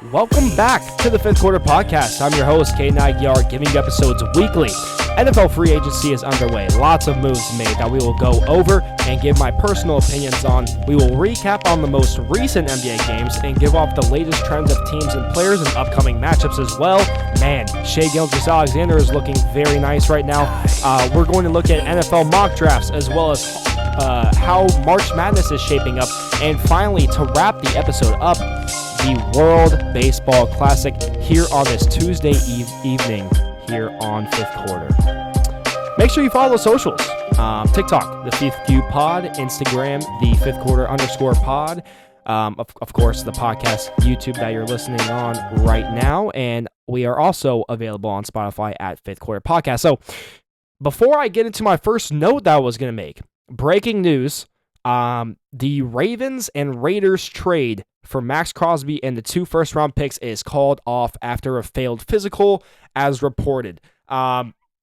Welcome back to the Fifth Quarter Podcast. I'm your host, Caden Aguiar, giving you episodes weekly. NFL free agency is underway. Lots of moves made that we will go over and give my personal opinions on. We will recap on the most recent NBA games and give off the latest trends of teams and players and upcoming matchups as well. Man, Shai Alexander is looking very nice right now. We're going to look at NFL mock drafts as well as how March Madness is shaping up. And finally, to wrap the episode up, the World Baseball Classic here on this Tuesday evening here on Fifth Quarter. Make sure you follow the socials. TikTok, the Fifth Q Pod. Instagram, the Fifth Quarter _pod. Of course, the podcast, YouTube that you're listening on right now. And we are also available on Spotify at Fifth Quarter Podcast. So before I get into my first note that I was going to make, breaking news, the Ravens and Raiders trade for Maxx Crosby and the 2 first-round picks is called off after a failed physical, as reported.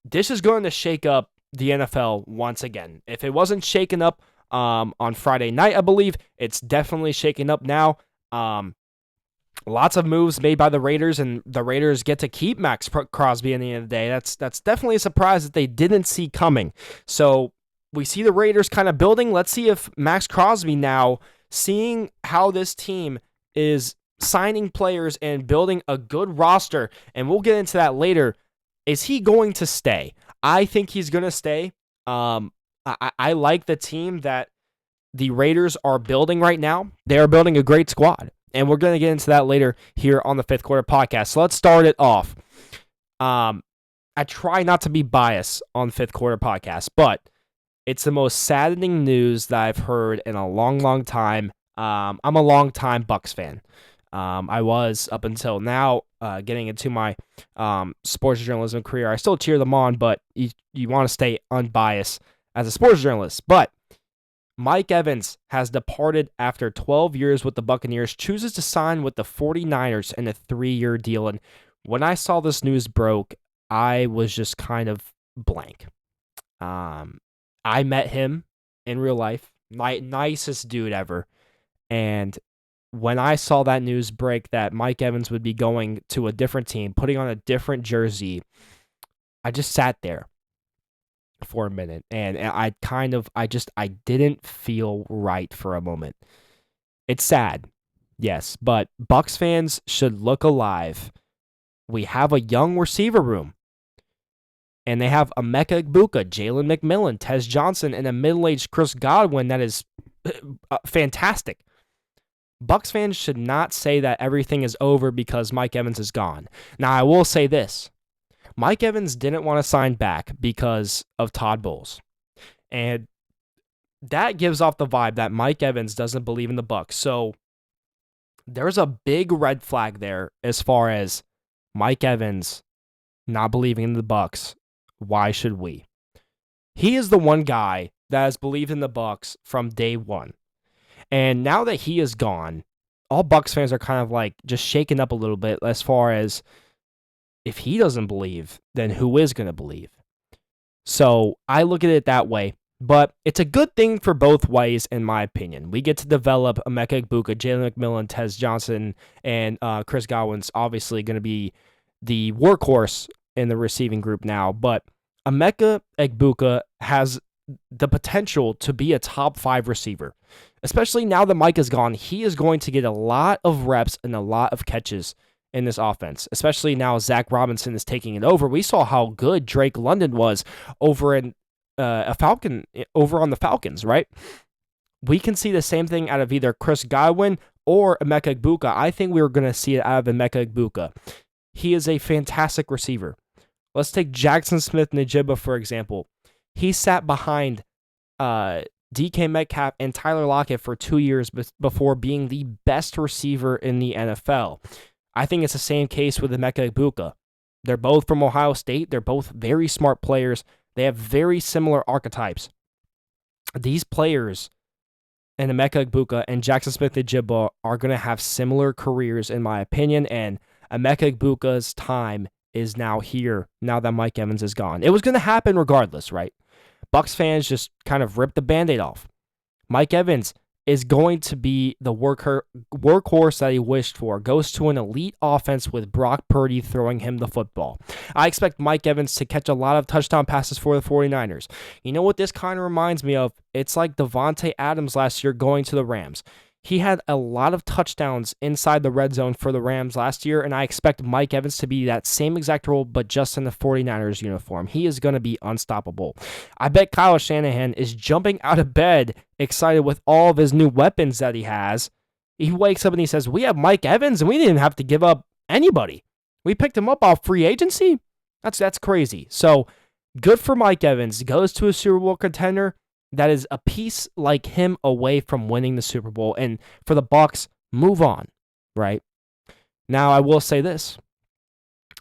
This is going to shake up the NFL once again. If it wasn't shaken up on Friday night, I believe, it's definitely shaken up now. Lots of moves made by the Raiders, and the Raiders get to keep Maxx Crosby in the end of the day. That's definitely a surprise that they didn't see coming. So we see the Raiders kind of building. Let's see if Maxx Crosby now, seeing how this team is signing players and building a good roster, and we'll get into that later, is he going to stay? I think he's going to stay. I like the team that the Raiders are building right now. They are building a great squad, and we're going to get into that later here on the Fifth Quarter Podcast. So let's start it off. I try not to be biased on Fifth Quarter Podcast, but it's the most saddening news that I've heard in a long, long time. I'm a long-time Bucks fan. I was up until now, getting into my sports journalism career. I still cheer them on, but you want to stay unbiased as a sports journalist. But Mike Evans has departed after 12 years with the Buccaneers, chooses to sign with the 49ers in a 3-year deal. And when I saw this news broke, I was just kind of blank. I met him in real life, nicest dude ever. And when I saw that news break that Mike Evans would be going to a different team, putting on a different jersey, I just sat there for a minute. And I didn't feel right for a moment. It's sad, yes, but Bucks fans should look alive. We have a young receiver room. And they have Emeka Egbuka, Jalen McMillan, Tez Johnson, and a middle-aged Chris Godwin that is fantastic. Bucks fans should not say that everything is over because Mike Evans is gone. Now, I will say this. Mike Evans didn't want to sign back because of Todd Bowles. And that gives off the vibe that Mike Evans doesn't believe in the Bucks. So there's a big red flag there as far as Mike Evans not believing in the Bucks. Why should we? He is the one guy that has believed in the Bucks from day one. And now that he is gone, all Bucks fans are kind of like just shaken up a little bit as far as if he doesn't believe, then who is going to believe? So I look at it that way. But it's a good thing for both ways, in my opinion. We get to develop Emeka Egbuka, Jalen McMillan, Tez Johnson, and Chris Godwin's obviously going to be the workhorse in the receiving group now, but Emeka Egbuka has the potential to be a top 5 receiver. Especially now that Mike is gone, he is going to get a lot of reps and a lot of catches in this offense, especially now Zach Robinson is taking it over. We saw how good Drake London was over on the Falcons, right? We can see the same thing out of either Chris Godwin or Emeka Egbuka. I think we were going to see it out of Emeka Egbuka. He is a fantastic receiver. Let's take Jackson Smith-Njigba, for example. He sat behind DK Metcalf and Tyler Lockett for 2 years before being the best receiver in the NFL. I think it's the same case with Emeka Egbuka. They're both from Ohio State. They're both very smart players. They have very similar archetypes. These players, and Emeka Egbuka and Jackson Smith-Njigba, are going to have similar careers, in my opinion, and Emeka Egbuka's time is now here, now that Mike Evans is gone. It was going to happen regardless, right? Bucks fans just kind of ripped the Band-Aid off. Mike Evans is going to be the workhorse that he wished for. Goes to an elite offense with Brock Purdy throwing him the football. I expect Mike Evans to catch a lot of touchdown passes for the 49ers. You know what this kind of reminds me of? It's like Devontae Adams last year going to the Rams. He had a lot of touchdowns inside the red zone for the Rams last year, and I expect Mike Evans to be that same exact role, but just in the 49ers uniform. He is going to be unstoppable. I bet Kyle Shanahan is jumping out of bed excited with all of his new weapons that he has. He wakes up and he says, we have Mike Evans, and we didn't have to give up anybody. We picked him up off free agency? That's crazy. So, good for Mike Evans. Goes to a Super Bowl contender that is a piece like him away from winning the Super Bowl. And for the Bucs, move on, right? Now, I will say this.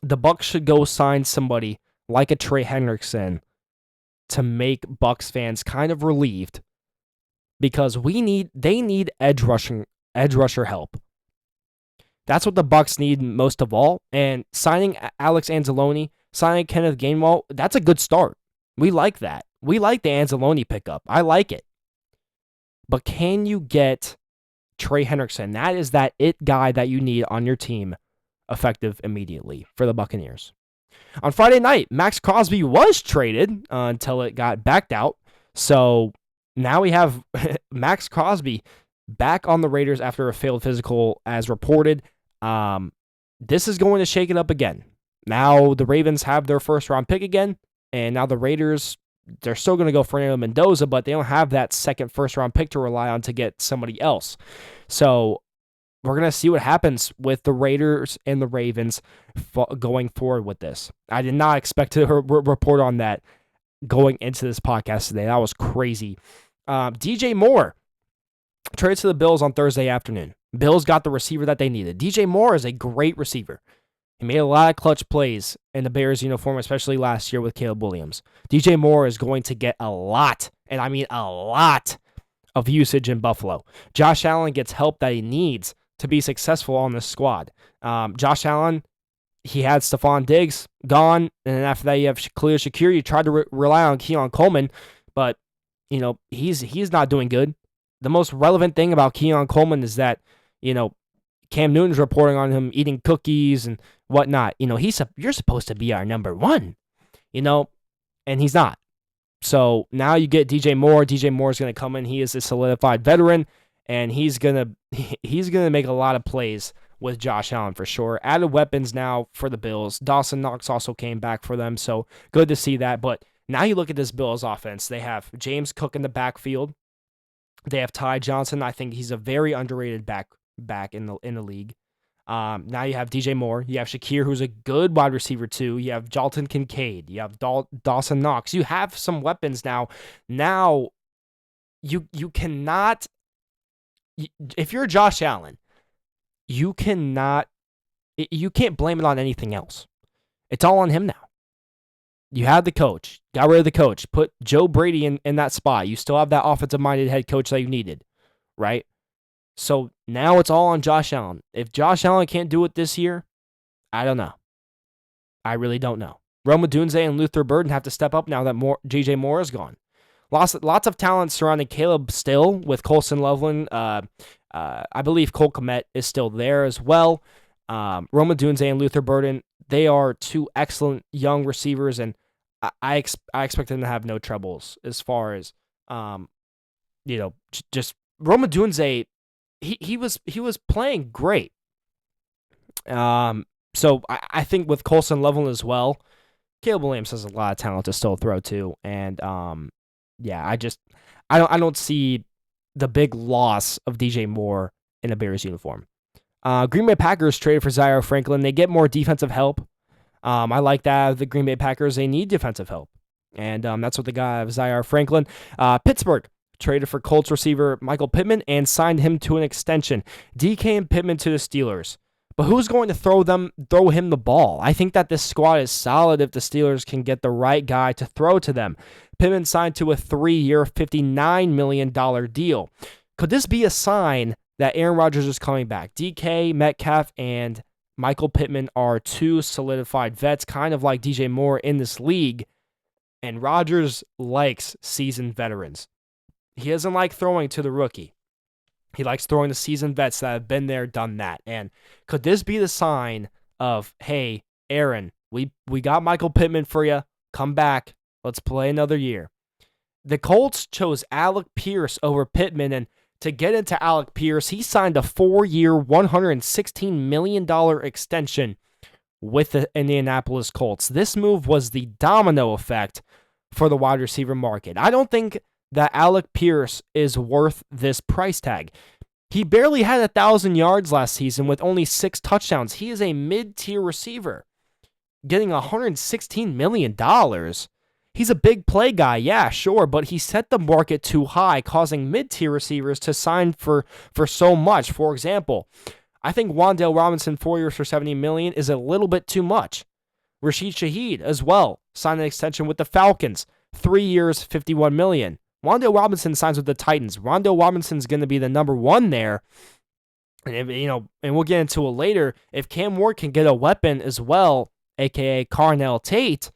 The Bucs should go sign somebody like a Trey Hendrickson to make Bucs fans kind of relieved, because they need edge rusher help. That's what the Bucs need most of all. And signing Alex Anzalone, signing Kenneth Gainwell, that's a good start. We like that. We like the Anzalone pickup. I like it. But can you get Trey Hendrickson? That is that it guy that you need on your team effective immediately for the Buccaneers. On Friday night, Maxx Crosby was traded until it got backed out. So now we have Maxx Crosby back on the Raiders after a failed physical as reported. This is going to shake it up again. Now the Ravens have their first round pick again. And now the Raiders, they're still going to go Fernando Mendoza, but they don't have that second first-round pick to rely on to get somebody else. So we're going to see what happens with the Raiders and the Ravens going forward with this. I did not expect to report on that going into this podcast today. That was crazy. DJ Moore traded to the Bills on Thursday afternoon. Bills got the receiver that they needed. DJ Moore is a great receiver. He made a lot of clutch plays in the Bears uniform, especially last year with Caleb Williams. DJ Moore is going to get a lot, and I mean a lot, of usage in Buffalo. Josh Allen gets help that he needs to be successful on this squad. Josh Allen, he had Stephon Diggs gone, and then after that you have Khalil Shakir. You tried to rely on Keon Coleman, but he's not doing good. The most relevant thing about Keon Coleman is that Cam Newton's reporting on him eating cookies and whatnot. You're supposed to be our number one, and he's not. So now you get DJ Moore. DJ Moore is going to come in. He is a solidified veteran, and he's gonna make a lot of plays with Josh Allen for sure. Added weapons now for the Bills. Dawson Knox also came back for them, so good to see that. But now you look at this Bills offense. They have James Cook in the backfield. They have Ty Johnson. I think he's a very underrated back in the league. Now you have DJ Moore. You have Shakir, who's a good wide receiver too. You have Dalton Kincaid. You have Dawson Knox. You have some weapons now. Now you cannot. If you're Josh Allen, you can't blame it on anything else. It's all on him now. You had the coach. Got rid of the coach. Put Joe Brady in that spot. You still have that offensive-minded head coach that you needed, right? So now it's all on Josh Allen. If Josh Allen can't do it this year, I don't know. I really don't know. Rome Odunze and Luther Burden have to step up now that DJ Moore is gone. Lots of talent surrounding Caleb still with Colson Loveland. I believe Cole Kmet is still there as well. Rome Odunze and Luther Burden, they are two excellent young receivers, and I expect them to have no troubles as far as just Rome Odunze. He was playing great. So I think with Colson Loveland as well, Caleb Williams has a lot of talent to still throw to, and I don't see the big loss of DJ Moore in a Bears uniform. Green Bay Packers traded for Zaire Franklin. They get more defensive help. I like that. The Green Bay Packers, they need defensive help, and that's what they got of Zaire Franklin. Pittsburgh traded for Colts receiver Michael Pittman and signed him to an extension. DK and Pittman to the Steelers. But who's going to throw him the ball? I think that this squad is solid if the Steelers can get the right guy to throw to them. Pittman signed to a 3-year, $59 million deal. Could this be a sign that Aaron Rodgers is coming back? DK, Metcalf, and Michael Pittman are two solidified vets, kind of like DJ Moore in this league. And Rodgers likes seasoned veterans. He doesn't like throwing to the rookie. He likes throwing the seasoned vets that have been there, done that. And could this be the sign of, hey, Aaron, we got Michael Pittman for you. Come back. Let's play another year. The Colts chose Alec Pierce over Pittman, and to get into Alec Pierce, he signed a 4-year, $116 million extension with the Indianapolis Colts. This move was the domino effect for the wide receiver market. I don't think that Alec Pierce is worth this price tag. He barely had 1,000 yards last season with only 6 touchdowns. He is a mid-tier receiver. Getting $116 million. He's a big play guy, yeah, sure, but he set the market too high, causing mid-tier receivers to sign for so much. For example, I think Wan'Dale Robinson, 4 years for $70 million is a little bit too much. Rashid Shaheed as well signed an extension with the Falcons, 3 years, $51 million. Wan'Dale Robinson signs with the Titans. Wan'Dale Robinson's going to be the number one there. And, and we'll get into it later. If Cam Ward can get a weapon as well, a.k.a. Carnell Tate,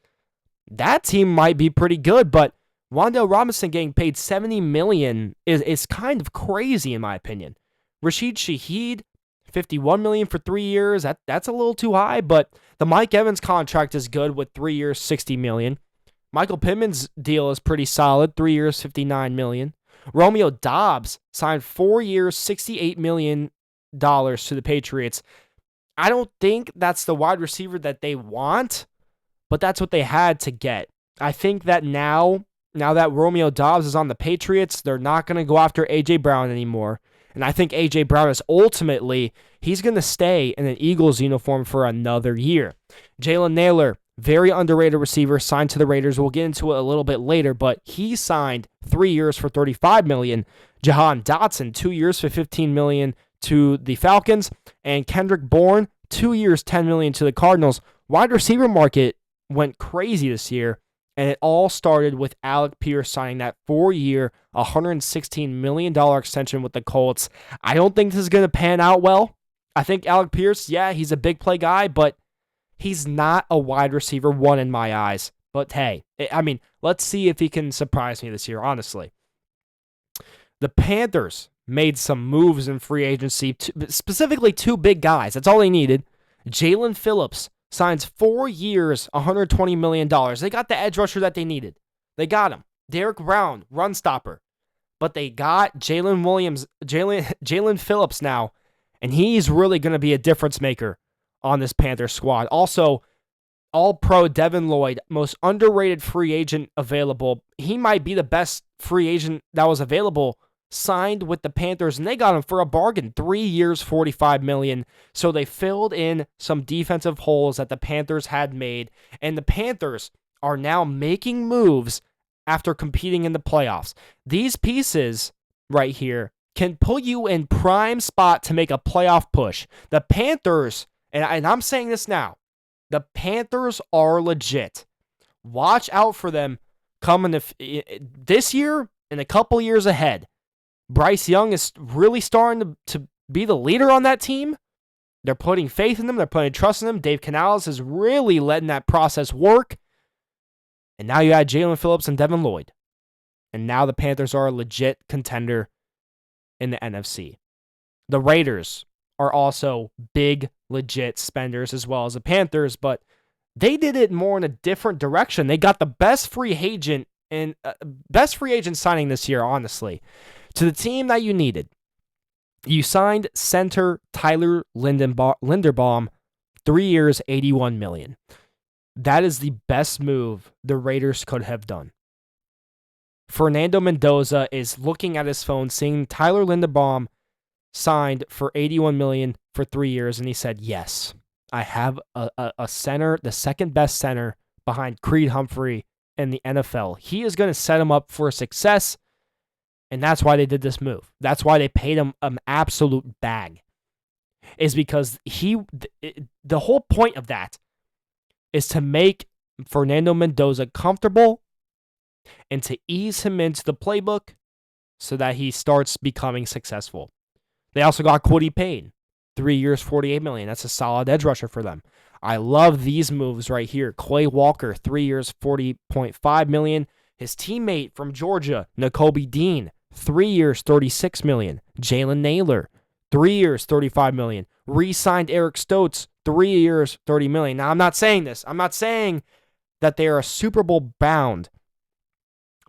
that team might be pretty good. But Wan'Dale Robinson getting paid $70 million is kind of crazy, in my opinion. Rashid Shaheed, $51 million for 3 years. That's a little too high, but the Mike Evans contract is good with 3 years, $60 million. Michael Pittman's deal is pretty solid, 3 years, $59 million. Romeo Doubs signed 4 years, $68 million to the Patriots. I don't think that's the wide receiver that they want, but that's what they had to get. I think that now that Romeo Doubs is on the Patriots, they're not going to go after A.J. Brown anymore. And I think A.J. Brown is ultimately, he's going to stay in an Eagles uniform for another year. Jalen Naylor, very underrated receiver, signed to the Raiders. We'll get into it a little bit later, but he signed 3 years for $35 million. Jahan Dotson, 2 years for $15 million to the Falcons. And Kendrick Bourne, 2 years, $10 million to the Cardinals. Wide receiver market went crazy this year, and it all started with Alec Pierce signing that 4-year, $116 million extension with the Colts. I don't think this is going to pan out well. I think Alec Pierce, yeah, he's a big play guy, but he's not a wide receiver one in my eyes. But hey, I mean, let's see if he can surprise me this year, honestly. The Panthers made some moves in free agency, specifically 2 big guys. That's all they needed. Jalen Phillips signs 4 years, $120 million. They got the edge rusher that they needed. They got him. Derek Brown, run stopper. But they got Jalen Phillips now, and he's really going to be a difference maker on this Panthers squad. Also, All-Pro Devin Lloyd, most underrated free agent available. He might be the best free agent that was available, signed with the Panthers, and they got him for a bargain, 3 years, $45 million. So they filled in some defensive holes that the Panthers had made, and the Panthers are now making moves after competing in the playoffs. These pieces right here can put you in prime spot to make a playoff push. The Panthers, and I'm saying this now, the Panthers are legit. Watch out for them coming this year and a couple years ahead. Bryce Young is really starting to be the leader on that team. They're putting faith in them. They're putting trust in them. Dave Canales is really letting that process work. And now you add Jalen Phillips and Devin Lloyd. And now the Panthers are a legit contender in the NFC. The Raiders are also big, legit spenders as well as the Panthers, but they did it more in a different direction. They got the best free agent signing this year, honestly, to the team that you needed. You signed center Tyler Linderbaum, 3 years, $81 million. That is the best move the Raiders could have done. Fernando Mendoza is looking at his phone, seeing Tyler Linderbaum signed for $81 million for 3 years, and he said, yes, I have a center, the second best center behind Creed Humphrey in the NFL. He is going to set him up for success, and that's why they did this move. That's why they paid him an absolute bag, is because the whole point of that is to make Fernando Mendoza comfortable and to ease him into the playbook so that he starts becoming successful. They also got Kwity Paye, 3 years, $48 million. That's a solid edge rusher for them. I love these moves right here. Quay Walker, 3 years, $40.5 million. His teammate from Georgia, Nakobe Dean, 3 years, $36 million. Jalen Naylor, 3 years, $35 million. Re-signed Eric Stokes, 3 years, $30 million. Now, I'm not saying this. I'm not saying that they are Super Bowl bound,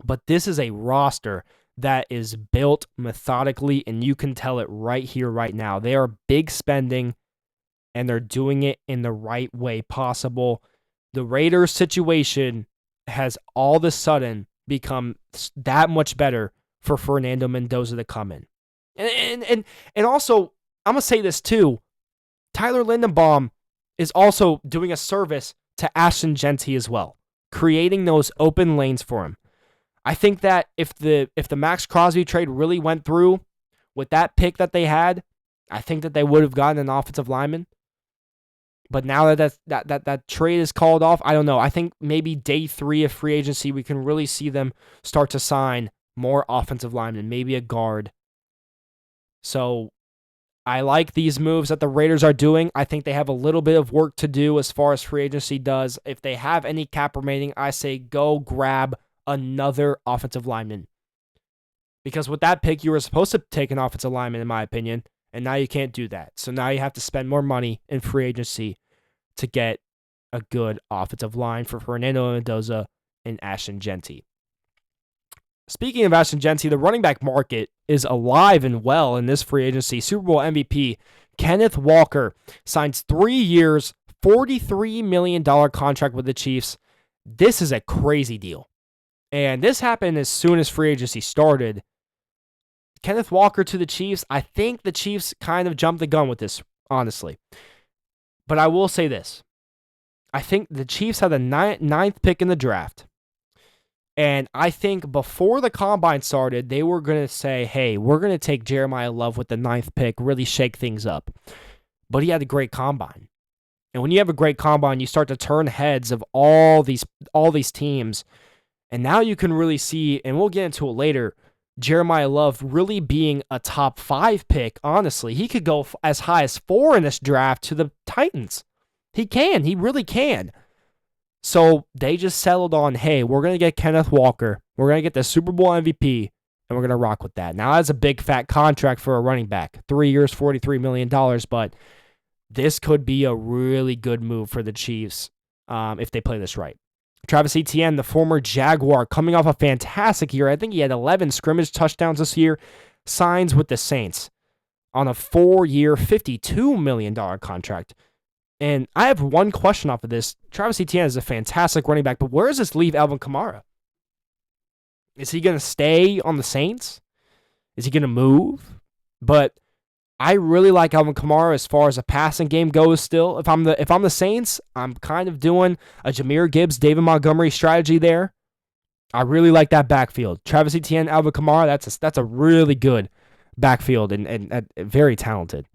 but this is a roster that is built methodically, and you can tell it right here, right now. They are big spending, and they're doing it in the right way possible. The Raiders situation has all of a sudden become that much better for Fernando Mendoza to come in. And also, I'm going to say this too. Tyler Lindenbaum is also doing a service to Ashton Jeanty as well, creating those open lanes for him. I think that if the Maxx Crosby trade really went through with that pick that they had, I think that they would have gotten an offensive lineman. But now that trade is called off, I don't know. I think maybe day 3 of free agency, we can really see them start to sign more offensive linemen, maybe a guard. So I like these moves that the Raiders are doing. I think they have a little bit of work to do as far as free agency does. If they have any cap remaining, I say go grab another offensive lineman. Because with that pick, you were supposed to take an offensive lineman, in my opinion, and now you can't do that. So now you have to spend more money in free agency to get a good offensive line for Fernando Mendoza and Ashton Jeanty. Speaking of Ashton Jeanty, the running back market is alive and well in this free agency. Super Bowl MVP Kenneth Walker signs 3 years, $43 million contract with the Chiefs. This is a crazy deal. And this happened as soon as free agency started. Kenneth Walker to the Chiefs. I think the Chiefs kind of jumped the gun with this, honestly. But I will say this. I think the Chiefs had the ninth pick in the draft. And I think before the combine started, they were going to say, hey, we're going to take Jeremiah Love with the 9th pick, really shake things up. But he had a great combine. And when you have a great combine, you start to turn heads of all these teams. And now you can really see, and we'll get into it later, Jeremiah Love really being a top 5 pick, honestly. He could go as high as 4 in this draft to the Titans. He can. He really can. So they just settled on, hey, we're going to get Kenneth Walker. We're going to get the Super Bowl MVP, and we're going to rock with that. Now, that's a big, fat contract for a running back. 3 years, $43 million, but this could be a really good move for the Chiefs if they play this right. Travis Etienne, the former Jaguar, coming off a fantastic year. I think he had 11 scrimmage touchdowns this year, signs with the Saints on a 4-year, $52 million contract. And I have one question off of this. Travis Etienne is a fantastic running back, but where does this leave Alvin Kamara? Is he going to stay on the Saints? Is he going to move? But I really like Alvin Kamara as far as a passing game goes still. If I'm the Saints, I'm kind of doing a Jahmyr Gibbs, David Montgomery strategy there. I really like that backfield. Travis Etienne, Alvin Kamara, that's a really good backfield and very talented.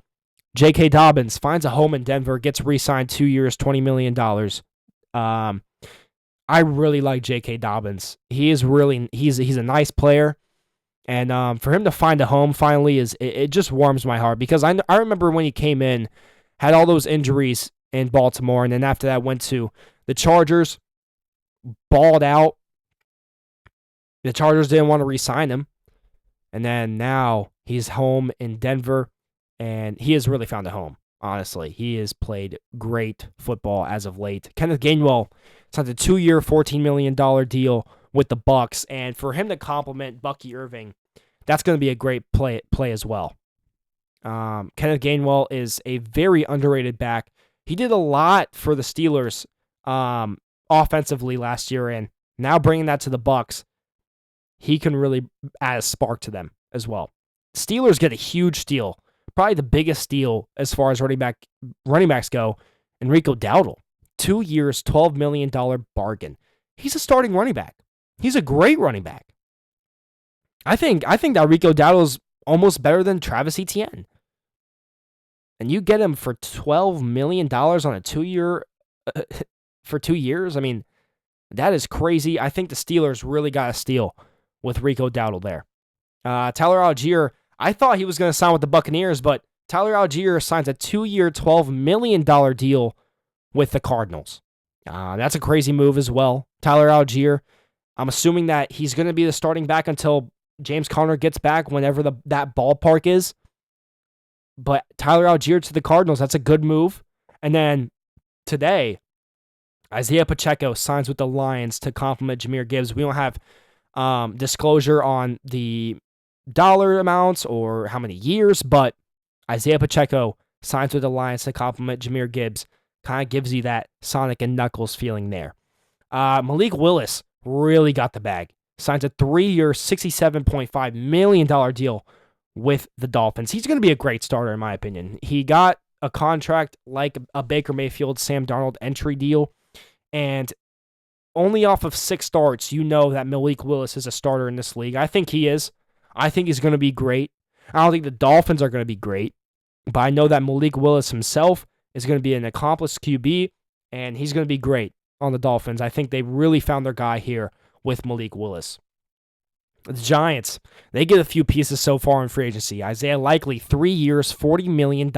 J.K. Dobbins finds a home in Denver, gets re-signed 2 years, $20 million. I really like J.K. Dobbins. He's a nice player. And for him to find a home finally, it just warms my heart. Because I remember when he came in, had all those injuries in Baltimore, and then after that went to the Chargers, balled out. The Chargers didn't want to re-sign him. And then now he's home in Denver. And he has really found a home, honestly. He has played great football as of late. Kenneth Gainwell signed a 2-year, $14 million deal with the Bucs. And for him to compliment Bucky Irving, that's going to be a great play as well. Kenneth Gainwell is a very underrated back. He did a lot for the Steelers offensively last year, and now bringing that to the Bucs, he can really add a spark to them as well. Steelers get a huge steal. Probably the biggest steal as far as running backs go, Enrico Dowdle. 2 years, $12 million bargain. He's a starting running back. He's a great running back. I think that Enrico Dowdle is almost better than Travis Etienne. And you get him for $12 million on a 2-year for 2 years? I mean, that is crazy. I think the Steelers really got a steal with Rico Dowdle there. Tyler Algier, I thought he was going to sign with the Buccaneers, but Tyler Algier signs a 2-year, $12 million deal with the Cardinals. That's a crazy move as well. Tyler Algier, I'm assuming that he's going to be the starting back until James Conner gets back whenever that ballpark is. But Tyler Algier to the Cardinals, that's a good move. And then today, Isaiah Pacheco signs with the Lions to complement Jahmyr Gibbs. We don't have disclosure on the dollar amounts or how many years, but Isaiah Pacheco signs with the Lions to complement Jahmyr Gibbs. Kind of gives you that Sonic and Knuckles feeling there. Malik Willis really got the bag. Signs a 3-year, $67.5 million deal with the Dolphins. He's going to be a great starter, in my opinion. He got a contract like a Baker Mayfield, Sam Darnold entry deal, and only off of 6 starts, you know that Malik Willis is a starter in this league. I think he is. I think he's going to be great. I don't think the Dolphins are going to be great, but I know that Malik Willis himself is going to be an accomplished QB, and he's going to be great on the Dolphins. I think they really found their guy here with Malik Willis. The Giants, they get a few pieces so far in free agency. Isaiah Likely, 3 years, $40 million.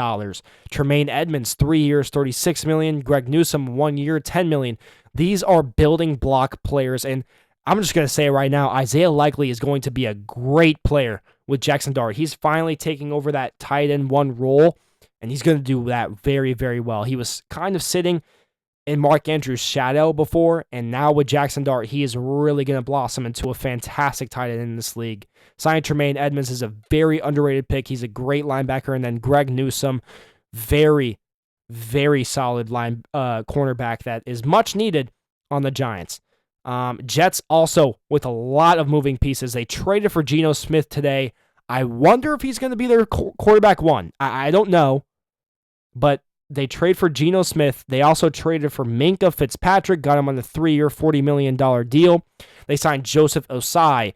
Tremaine Edmonds, 3 years, $36 million. Greg Newsome, 1 year, $10 million. These are building block players, and I'm just going to say it right now, Isaiah Likely is going to be a great player with Jackson Dart. He's finally taking over that tight end 1 role, and he's going to do that very, very well. He was kind of sitting in Mark Andrews' shadow before, and now with Jackson Dart, he is really going to blossom into a fantastic tight end in this league. Signing Tremaine Edmonds is a very underrated pick. He's a great linebacker, and then Greg Newsome, very, very solid cornerback that is much needed on the Giants. Jets also with a lot of moving pieces. They traded for Geno Smith today. I wonder if he's going to be their quarterback 1. I don't know, but they trade for Geno Smith. They also traded for Minkah Fitzpatrick, got him on the 3-year, $40 million deal. They signed Joseph Osai,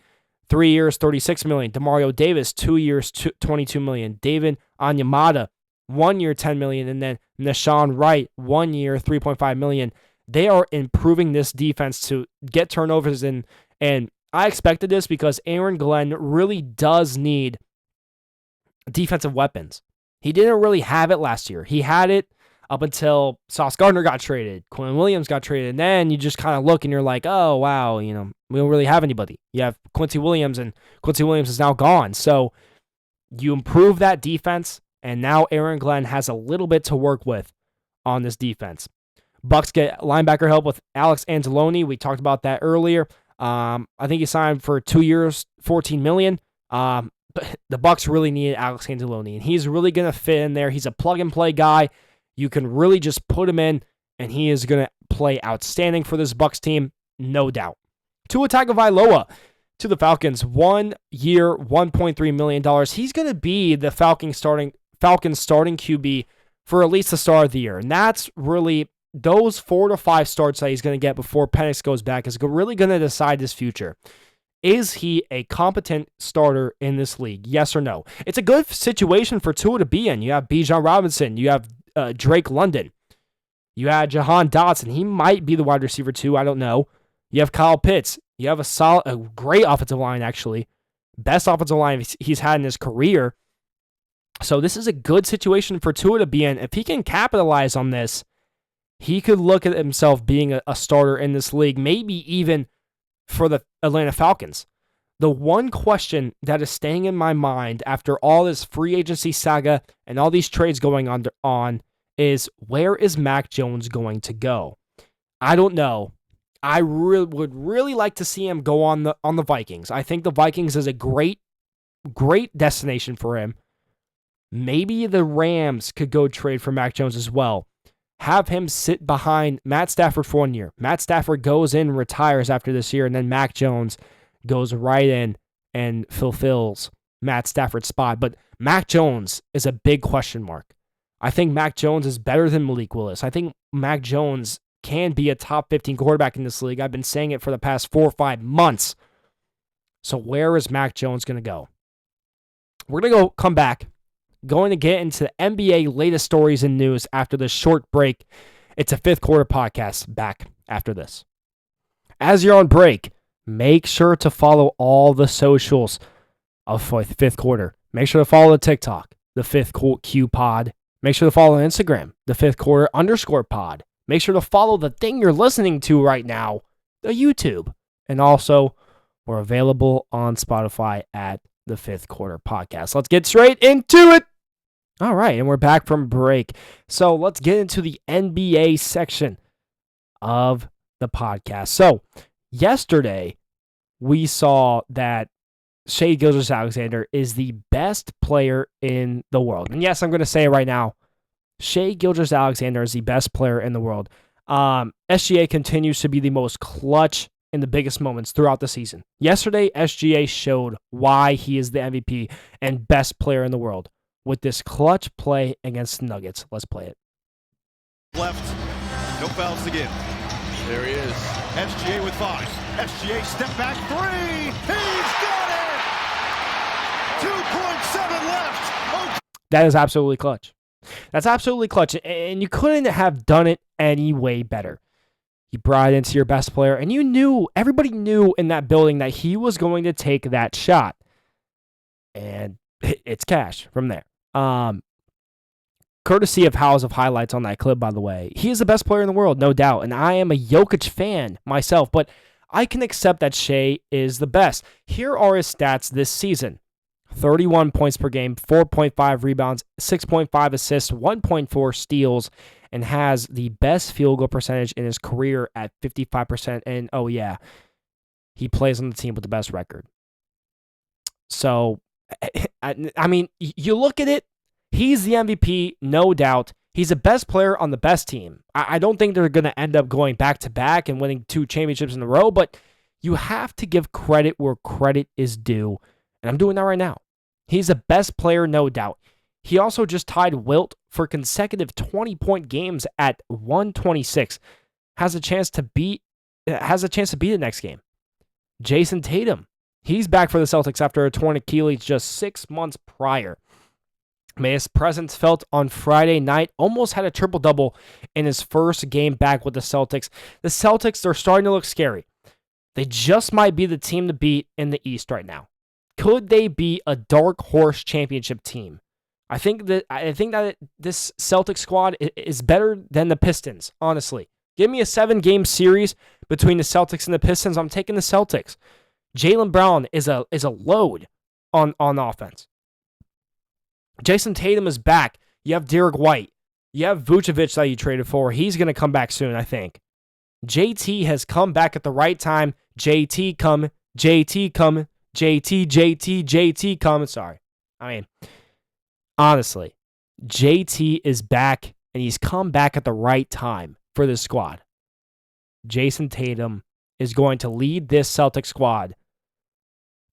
3 years, $36 million. Demario Davis, 2 years, $22 million. David Onyemata, 1 year, $10 million. And then Nashawn Wright, 1 year, $3.5 million. They are improving this defense to get turnovers in, and I expected this because Aaron Glenn really does need defensive weapons. He didn't really have it last year. He had it up until Sauce Gardner got traded, Quinn Williams got traded, and then you just kind of look and you're like, oh, wow, we don't really have anybody. You have Quincy Williams, and Quincy Williams is now gone. So you improve that defense, and now Aaron Glenn has a little bit to work with on this defense. Bucks get linebacker help with Alex Anzalone. We talked about that earlier. I think he signed for 2 years, $14 million. But the Bucks really needed Alex Anzalone, and he's really going to fit in there. He's a plug-and-play guy. You can really just put him in, and he is going to play outstanding for this Bucks team, no doubt. Tua Tagovailoa to the Falcons, 1 year, $1.3 million. He's going to be the Falcons starting QB for at least the start of the year, and that's really those 4 to 5 starts that he's going to get before Penix goes back is really going to decide his future. Is he a competent starter in this league? Yes or no? It's a good situation for Tua to be in. You have Bijan Robinson. You have Drake London. You had Jahan Dotson. He might be the wide receiver too. I don't know. You have Kyle Pitts. You have a great offensive line, actually. Best offensive line he's had in his career. So this is a good situation for Tua to be in. If he can capitalize on this, he could look at himself being a starter in this league, maybe even for the Atlanta Falcons. The one question that is staying in my mind after all this free agency saga and all these trades going on is, where is Mac Jones going to go? I don't know. I would really like to see him go on the Vikings. I think the Vikings is a great destination for him. Maybe the Rams could go trade for Mac Jones as well. Have him sit behind Matt Stafford for 1 year. Matt Stafford goes in and retires after this year, and then Mac Jones goes right in and fulfills Matt Stafford's spot. But Mac Jones is a big question mark. I think Mac Jones is better than Malik Willis. I think Mac Jones can be a top 15 quarterback in this league. I've been saying it for the past 4 or 5 months. So where is Mac Jones going to go? We're going to come back. Going to get into the NBA latest stories and news after this short break. It's a fifth quarter podcast. Back after this. As you're on break, make sure to follow all the socials of fifth quarter. Make sure to follow the TikTok, the fifth Q pod. Make sure to follow Instagram, the fifth quarter _pod. Make sure to follow the thing you're listening to right now, the YouTube. And also, We're available on Spotify at the Fifth Quarter Podcast. Let's get straight into it. All right, and we're back from break. So let's get into the NBA section of the podcast. So yesterday, we saw that Shai Gilgeous-Alexander is the best player in the world. And yes, I'm going to say it right now. Shai Gilgeous-Alexander is the best player in the world. SGA continues to be the most clutch in the biggest moments throughout the season. Yesterday, SGA showed why he is the MVP and best player in the world with this clutch play against the Nuggets. Let's play it. Left, no fouls to give. There he is. SGA with 5. SGA step back 3. He's got it! 2.7 left. Oh. That is absolutely clutch. That's absolutely clutch. And you couldn't have done it any way better. You brought it into your best player, and everybody knew in that building that he was going to take that shot. And it's cash from there. Courtesy of House of Highlights on that clip, by the way. He is the best player in the world, no doubt. And I am a Jokic fan myself, but I can accept that Shai is the best. Here are his stats this season. 31 points per game, 4.5 rebounds, 6.5 assists, 1.4 steals, and has the best field goal percentage in his career at 55%. And, oh yeah, he plays on the team with the best record. So, I mean, you look at it, he's the MVP, no doubt. He's the best player on the best team. I don't think they're going to end up going back-to-back and winning 2 championships in a row, but you have to give credit where credit is due, and I'm doing that right now. He's the best player, no doubt. He also just tied Wilt for consecutive 20-point games at 126. Has a chance to beat the next game. Jason Tatum, he's back for the Celtics after a torn Achilles just 6 months prior. May his presence felt on Friday night. Almost had a triple-double in his first game back with the Celtics. The Celtics, they're starting to look scary. They just might be the team to beat in the East right now. Could they be a dark horse championship team? I think that this Celtics squad is better than the Pistons, honestly. Give me a 7-game series between the Celtics and the Pistons. I'm taking the Celtics. Jaylen Brown is a load on offense. Jason Tatum is back. You have Derek White. You have Vucevic that you traded for. He's going to come back soon, I think. JT has come back at the right time. JT coming. JT coming. JT coming. Sorry. I mean, honestly, JT is back, and he's come back at the right time for this squad. Jason Tatum is going to lead this Celtic squad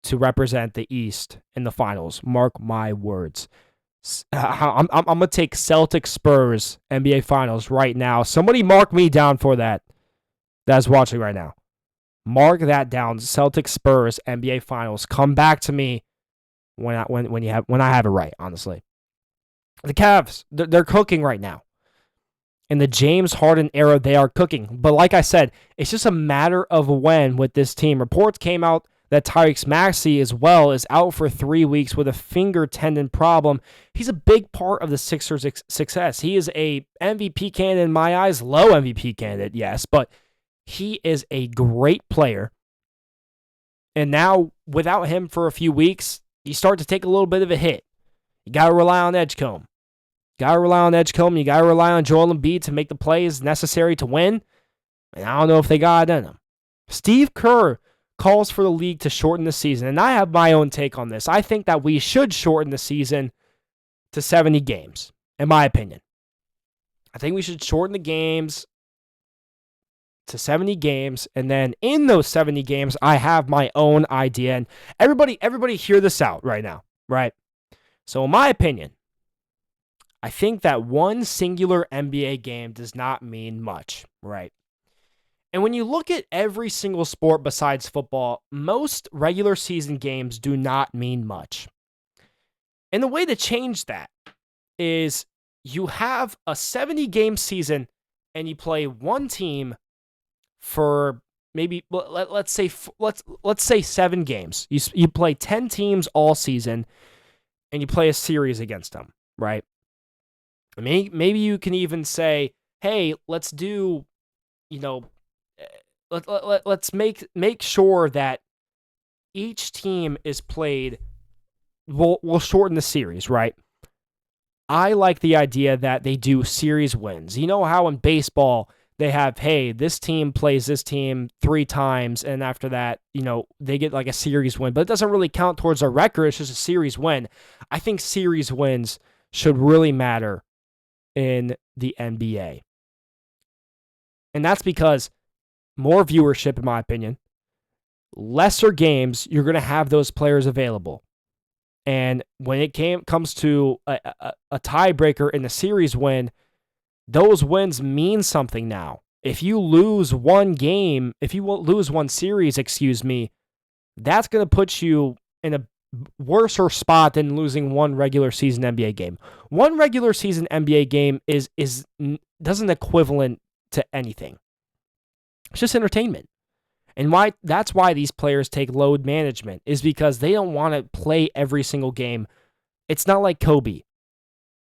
to represent the East in the finals. Mark my words. I'm going to take Celtic Spurs NBA Finals right now. Somebody mark me down for that. That's watching right now. Mark that down. Celtic Spurs NBA Finals. Come back to me when I have it right, honestly. The Cavs, they're cooking right now. In the James Harden era, they are cooking. But like I said, it's just a matter of when with this team. Reports came out that Tyrese Maxey as well is out for 3 weeks with a finger tendon problem. He's a big part of the Sixers' success. He is a MVP candidate in my eyes, low MVP candidate, yes, but he is a great player. And now, without him for a few weeks, you start to take a little bit of a hit. You got to rely on Edgecombe. You got to rely on Joel Embiid to make the plays necessary to win. And I don't know if they got it in them. Steve Kerr calls for the league to shorten the season, and I have my own take on this. I think that we should shorten the season to 70 games, in my opinion. I think we should shorten the games to 70 games, and then in those 70 games, I have my own idea. And everybody hear this out right now, right? So in my opinion, I think that one singular NBA game does not mean much, right? And when you look at every single sport besides football, most regular season games do not mean much. And the way to change that is you have a 70-game season and you play one team for maybe let's say 7 games. You play 10 teams all season and you play a series against them, right? Maybe you can even say, "Hey, let's do, let's make sure that each team is played, we'll shorten the series, right? I like the idea that they do series wins. You know how in baseball they have, hey, this team plays this team 3 times, and after that, they get like a series win, but it doesn't really count towards a record. It's just a series win. I think series wins should really matter in the NBA. And that's because more viewership, in my opinion, lesser games, you're going to have those players available. And when it comes to a tiebreaker in the series win, those wins mean something now. If you lose one series, that's going to put you in a worser spot than losing one regular season NBA game. One regular season NBA game doesn't equivalent to anything. It's just entertainment. And that's why these players take load management, is because they don't want to play every single game. It's not like Kobe.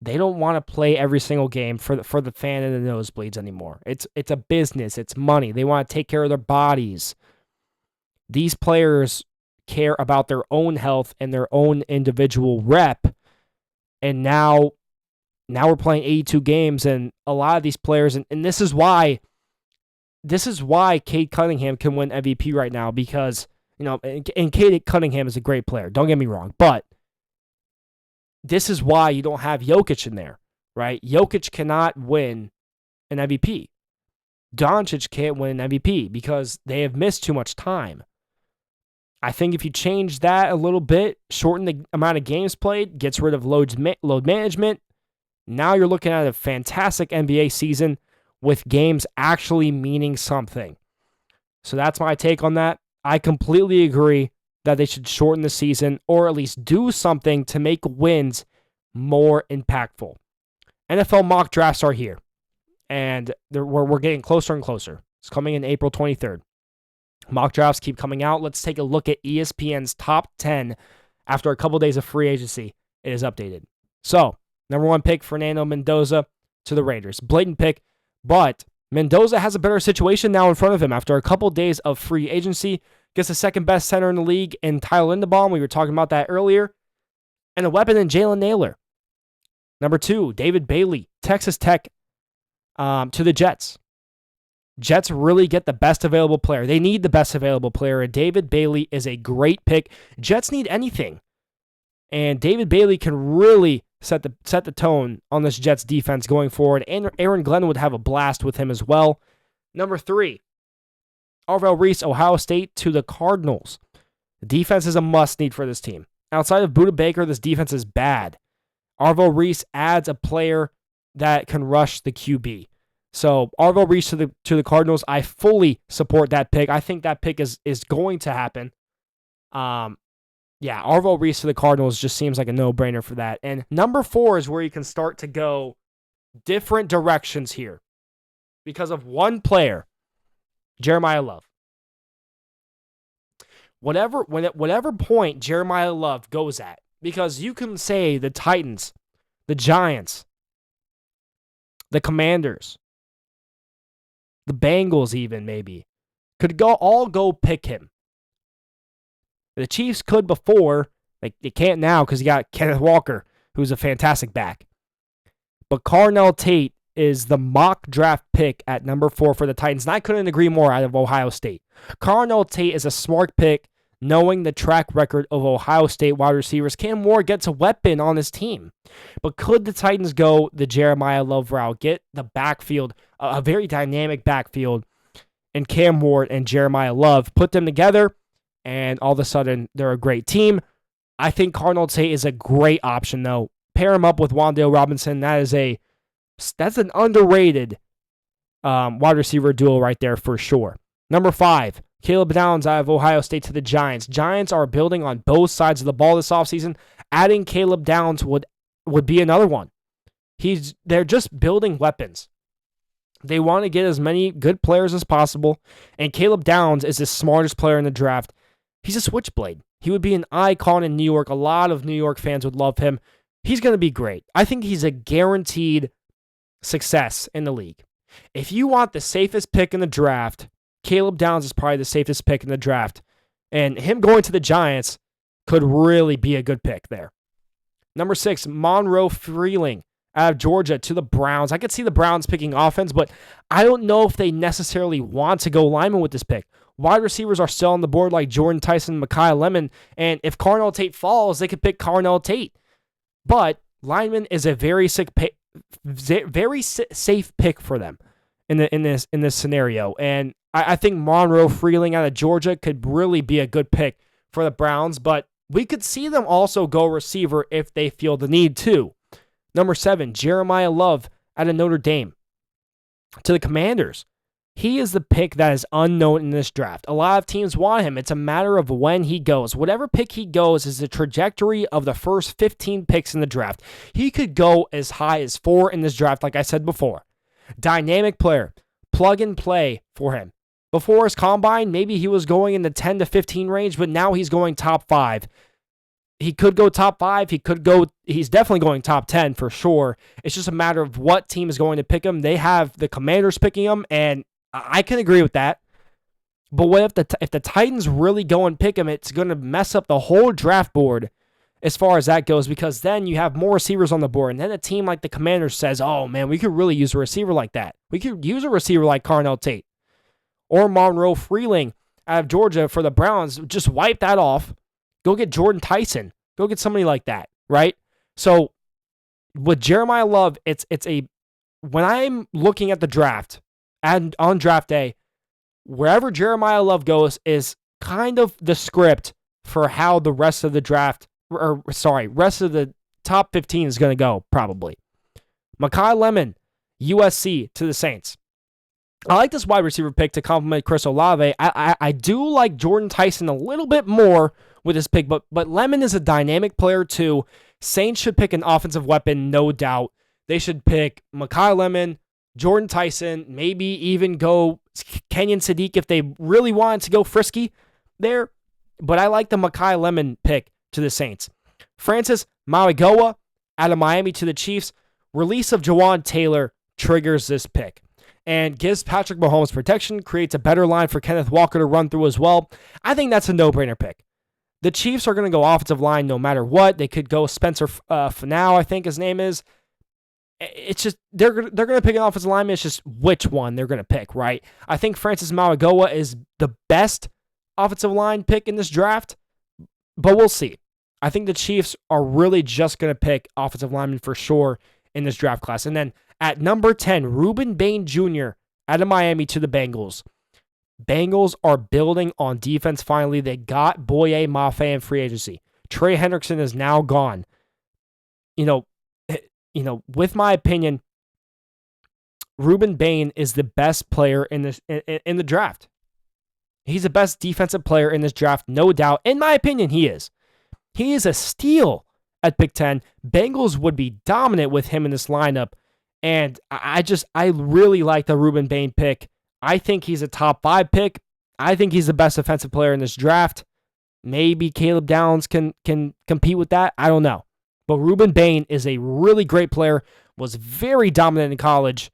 They don't want to play every single game for the fan in the nosebleeds anymore. It's a business. It's money. They want to take care of their bodies. These players care about their own health and their own individual rep. And now we're playing 82 games, and a lot of these players, and this is why Cade Cunningham can win MVP right now, because, and Cade Cunningham is a great player. Don't get me wrong. But this is why you don't have Jokic in there, right? Jokic cannot win an MVP. Doncic can't win an MVP because they have missed too much time. I think if you change that a little bit, shorten the amount of games played, gets rid of load management, now you're looking at a fantastic NBA season with games actually meaning something. So that's my take on that. I completely agree that they should shorten the season, or at least do something to make wins more impactful. NFL mock drafts are here, and we're getting closer and closer. It's coming in April 23rd. Mock drafts keep coming out. Let's take a look at ESPN's top 10 after a couple days of free agency. It is updated. So, number 1 pick, Fernando Mendoza to the Raiders. Blatant pick, but Mendoza has a better situation now in front of him after a couple days of free agency. Gets the second best center in the league in Tyler Linderbaum. We were talking about that earlier. And a weapon in Jalen Naylor. Number 2, David Bailey, Texas Tech to the Jets. Jets really get the best available player. They need the best available player, and David Bailey is a great pick. Jets need anything. And David Bailey can really set the tone on this Jets defense going forward. And Aaron Glenn would have a blast with him as well. Number 3, Arvell Reese, Ohio State to the Cardinals. The defense is a must-need for this team. Outside of Budda Baker, this defense is bad. Arvell Reese adds a player that can rush the QB. So Arvell Reese to the Cardinals, I fully support that pick. I think that pick is going to happen. Arvell Reese to the Cardinals just seems like a no-brainer for that. And number 4 is where you can start to go different directions here because of one player, Jeremiah Love. Whatever point Jeremiah Love goes at, because you can say the Titans, the Giants, the Commanders, the Bengals even maybe, could all go pick him. The Chiefs could before, they can't now because you got Kenneth Walker, who's a fantastic back. But Carnell Tate is the mock draft pick at number 4 for the Titans, and I couldn't agree more out of Ohio State. Carnell Tate is a smart pick, knowing the track record of Ohio State wide receivers. Cam Ward gets a weapon on his team. But could the Titans go the Jeremiah Love route, get the backfield, a very dynamic backfield, and Cam Ward and Jeremiah Love, put them together, and all of a sudden they're a great team? I think Carnell Tate is a great option, though. Pair him up with Wan'Dale Robinson. That's an underrated wide receiver duo right there for sure. Number 5, Caleb Downs out of Ohio State to the Giants. Giants are building on both sides of the ball this offseason. Adding Caleb Downs would be another one. They're just building weapons. They want to get as many good players as possible, and Caleb Downs is the smartest player in the draft. He's a switchblade. He would be an icon in New York. A lot of New York fans would love him. He's going to be great. I think he's a guaranteed success in the league. If you want the safest pick in the draft, Caleb Downs is probably the safest pick in the draft And him going to the Giants could really be a good pick there. Number 6, Monroe Freeling out of Georgia to the Browns. I could see the Browns picking offense, but I don't know if they necessarily want to go lineman with this pick. Wide receivers are still on the board like Jordan Tyson, Mekhi Lemon, and if Carnell Tate falls, they could pick Carnell Tate. But lineman is a very safe pick for them in this scenario, and I think Monroe Freeling out of Georgia could really be a good pick for the Browns, but we could see them also go receiver if they feel the need to. Number 7, Jeremiah Love out of Notre Dame to the Commanders. He is the pick that is unknown in this draft. A lot of teams want him. It's a matter of when he goes. Whatever pick he goes is the trajectory of the first 15 picks in the draft. He could go as high as 4 in this draft, like I said before. Dynamic player. Plug and play for him. Before his combine, maybe he was going in the 10 to 15 range, but now he's going top 5. He could go top 5. He's definitely going top 10 for sure. It's just a matter of what team is going to pick him. They have the Commanders picking him, and I can agree with that. But what if the Titans really go and pick him, it's going to mess up the whole draft board as far as that goes, because then you have more receivers on the board. And then a team like the Commanders says, oh, man, we could really use a receiver like that. We could use a receiver like Carnell Tate or Monroe Freeling out of Georgia for the Browns. Just wipe that off. Go get Jordan Tyson. Go get somebody like that, right? So with Jeremiah Love, when I'm looking at the draft, and on draft day, wherever Jeremiah Love goes is kind of the script for how the rest of the rest of the top 15 is going to go, probably. Mekhi Lemon, USC to the Saints. I like this wide receiver pick to complement Chris Olave. I do like Jordan Tyson a little bit more with this pick, but Lemon is a dynamic player too. Saints should pick an offensive weapon, no doubt. They should pick Mekhi Lemon, Jordan Tyson, maybe even go Kenyon Sadiq if they really wanted to go frisky there. But I like the Mekhi Lemon pick to the Saints. Francis Mauigoa out of Miami to the Chiefs. Release of Jawan Taylor triggers this pick and gives Patrick Mahomes protection, creates a better line for Kenneth Walker to run through as well. I think that's a no-brainer pick. The Chiefs are going to go offensive line no matter what. They could go Spencer Fanow, I think his name is. It's just they're going to pick an offensive lineman. It's just which one they're going to pick, right? I think Francis Mauigoa is the best offensive line pick in this draft, but we'll see. I think the Chiefs are really just going to pick offensive linemen for sure in this draft class. And then at number 10, Rueben Bain Jr. out of Miami to the Bengals. Bengals are building on defense finally. They got Boye Mafe in free agency. Trey Hendrickson is now gone. With my opinion, Rueben Bain is the best player in the draft. He's the best defensive player in this draft, no doubt. In my opinion, he is. He is a steal at pick 10. Bengals would be dominant with him in this lineup. And I really like the Rueben Bain pick. I think he's a top 5 pick. I think he's the best defensive player in this draft. Maybe Caleb Downs can compete with that. I don't know. But Rueben Bain is a really great player, was very dominant in college,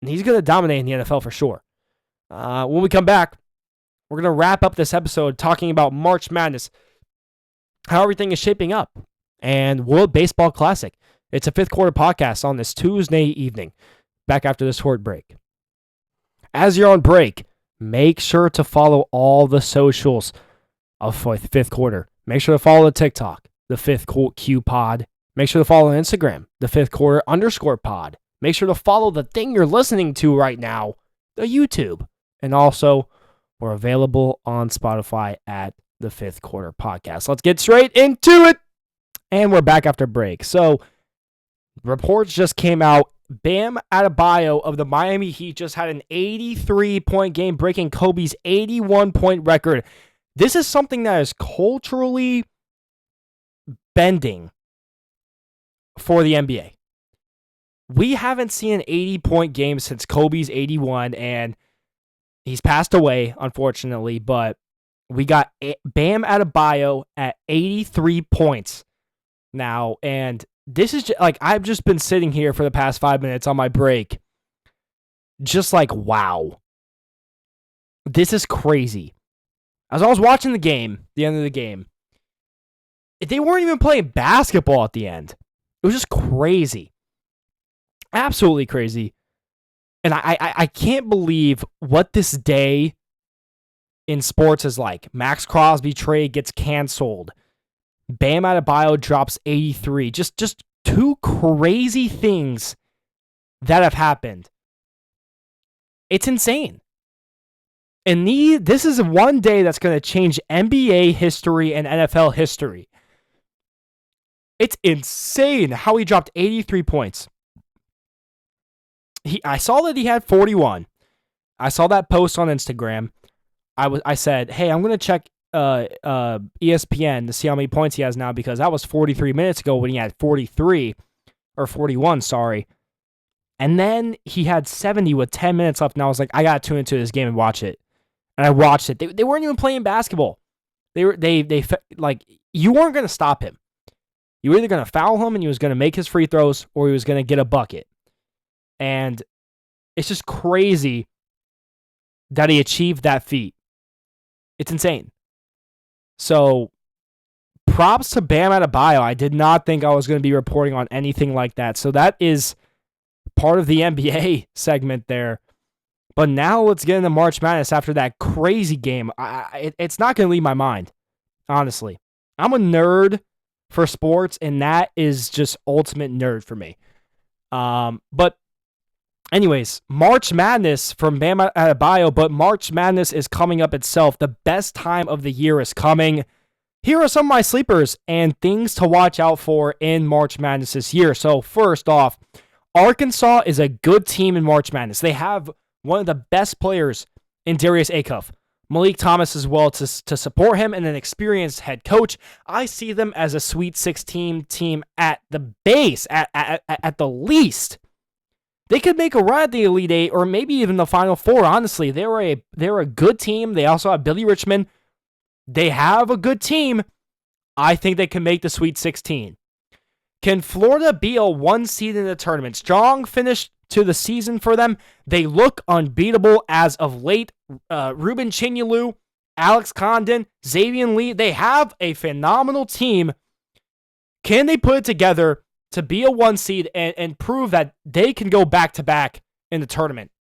and he's going to dominate in the NFL for sure. When we come back, we're going to wrap up this episode talking about March Madness, how everything is shaping up, and World Baseball Classic. It's a fifth quarter podcast on this Tuesday evening. Back after this short break. As you're on break, make sure to follow all the socials of fifth quarter. Make sure to follow the TikTok, the Fifth Q Pod. Make sure to follow Instagram, the Fifth Quarter _pod. Make sure to follow the thing you're listening to right now, the YouTube. And also, we're available on Spotify at the Fifth Quarter Podcast. Let's get straight into it. And we're back after break. So, reports just came out. Bam Adebayo of the Miami Heat just had an 83-point game, breaking Kobe's 81-point record. This is something that is culturally bending for the NBA. We haven't seen an 80-point game since Kobe's 81, and he's passed away, unfortunately, but we got Bam Adebayo at 83 points now, and this is just, like, I've just been sitting here for the past 5 minutes on my break, just like, wow. This is crazy. As I was watching the end of the game, they weren't even playing basketball at the end. It was just crazy. Absolutely crazy. And I can't believe what this day in sports is like. Maxx Crosby trade gets canceled. Bam Adebayo drops 83. Just two crazy things that have happened. It's insane. And this is one day that's going to change NBA history and NFL history. It's insane how he dropped 83 points. I saw that he had 41. I saw that post on Instagram. I said, hey, I'm going to check ESPN to see how many points he has now, because that was 43 minutes ago when he had 43 or 41, sorry. And then he had 70 with 10 minutes left, and I was like, I got to tune into this game and watch it. And I watched it. They weren't even playing basketball. They you weren't going to stop him. You were either going to foul him and he was going to make his free throws, or he was going to get a bucket. And it's just crazy that he achieved that feat. It's insane. So, props to Bam Adebayo. I did not think I was going to be reporting on anything like that. So that is part of the NBA segment there. But now let's get into March Madness after that crazy game. It's not going to leave my mind, honestly. I'm a nerd for sports, and that is just ultimate nerd for me. But anyways, March Madness from Bam Adebayo, but March Madness is coming up itself. The best time of the year is coming. Here are some of my sleepers and things to watch out for in March Madness this year. So first off, Arkansas is a good team in March Madness. They have one of the best players in Darius Acuff. Malik Thomas as well to support him, and an experienced head coach. I see them as a Sweet 16 team at the base, at the least. They could make a run at the Elite Eight or maybe even the Final Four, honestly. They're a good team. They also have Billy Richmond. They have a good team. I think they can make the Sweet 16. Can Florida be a 1 seed in the tournament? Strong finish to the season for them. They look unbeatable as of late. Ruben Chinyelu, Alex Condon, Xavier Lee, they have a phenomenal team. Can they put it together to be a 1 seed and prove that they can go back-to-back in the tournament?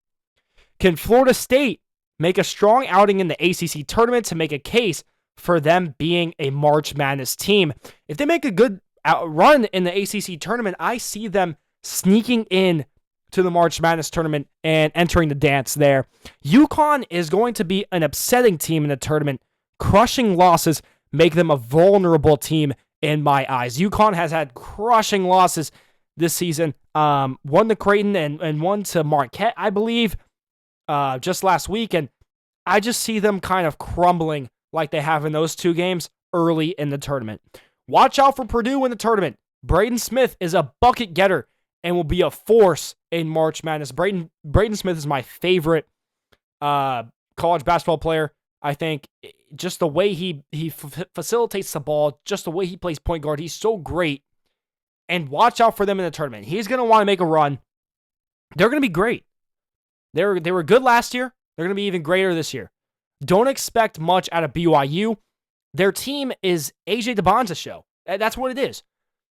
Can Florida State make a strong outing in the ACC tournament to make a case for them being a March Madness team? If they make a good run in the ACC tournament, I see them sneaking in to the March Madness tournament and entering the dance there. UConn is going to be an upsetting team in the tournament. Crushing losses make them a vulnerable team in my eyes. UConn has had crushing losses this season. One to Creighton and one to Marquette, I believe, just last week. And I just see them kind of crumbling like they have in those two games early in the tournament. Watch out for Purdue in the tournament. Braden Smith is a bucket getter and will be a force in March Madness. Braden Smith is my favorite college basketball player. I think just the way he facilitates the ball, just the way he plays point guard, he's so great. And watch out for them in the tournament. He's going to want to make a run. They're going to be great. They were good last year. They're going to be even greater this year. Don't expect much out of BYU. Their team is AJ DeBonza's show. That's what it is.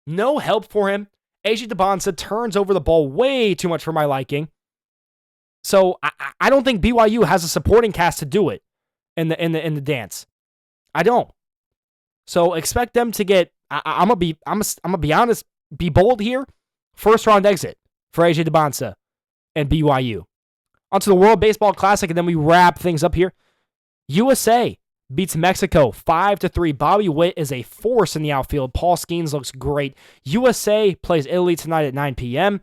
No help for him. AJ DeBonza turns over the ball way too much for my liking. So I don't think BYU has a supporting cast to do it in the dance. I don't. So expect them to get. I'm gonna be honest. Be bold here. First round exit for AJ DeBonza and BYU. Onto the World Baseball Classic, and then we wrap things up here. USA beats Mexico 5-3. Bobby Witt is a force in the outfield. Paul Skeens looks great. USA plays Italy tonight at 9 p.m.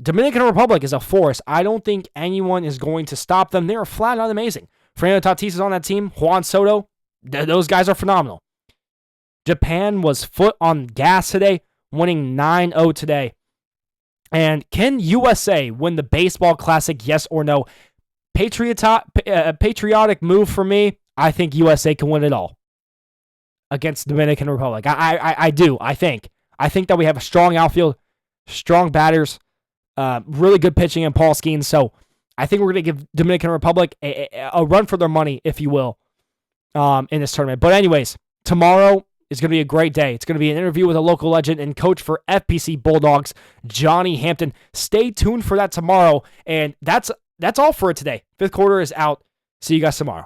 Dominican Republic is a force. I don't think anyone is going to stop them. They are flat out amazing. Fernando Tatis is on that team. Juan Soto, those guys are phenomenal. Japan was foot on gas today, winning 9-0 today. And can USA win the Baseball Classic, yes or no? Patriotic move for me. I think USA can win it all against Dominican Republic. I do. I think that we have a strong outfield, strong batters, really good pitching in Paul Skeens. So I think we're going to give Dominican Republic a run for their money, if you will. in this tournament. But anyways, tomorrow is going to be a great day. It's going to be an interview with a local legend and coach for FPC Bulldogs, Johnny Hampton. Stay tuned for that tomorrow. And that's all for it today. Fifth quarter is out. See you guys tomorrow.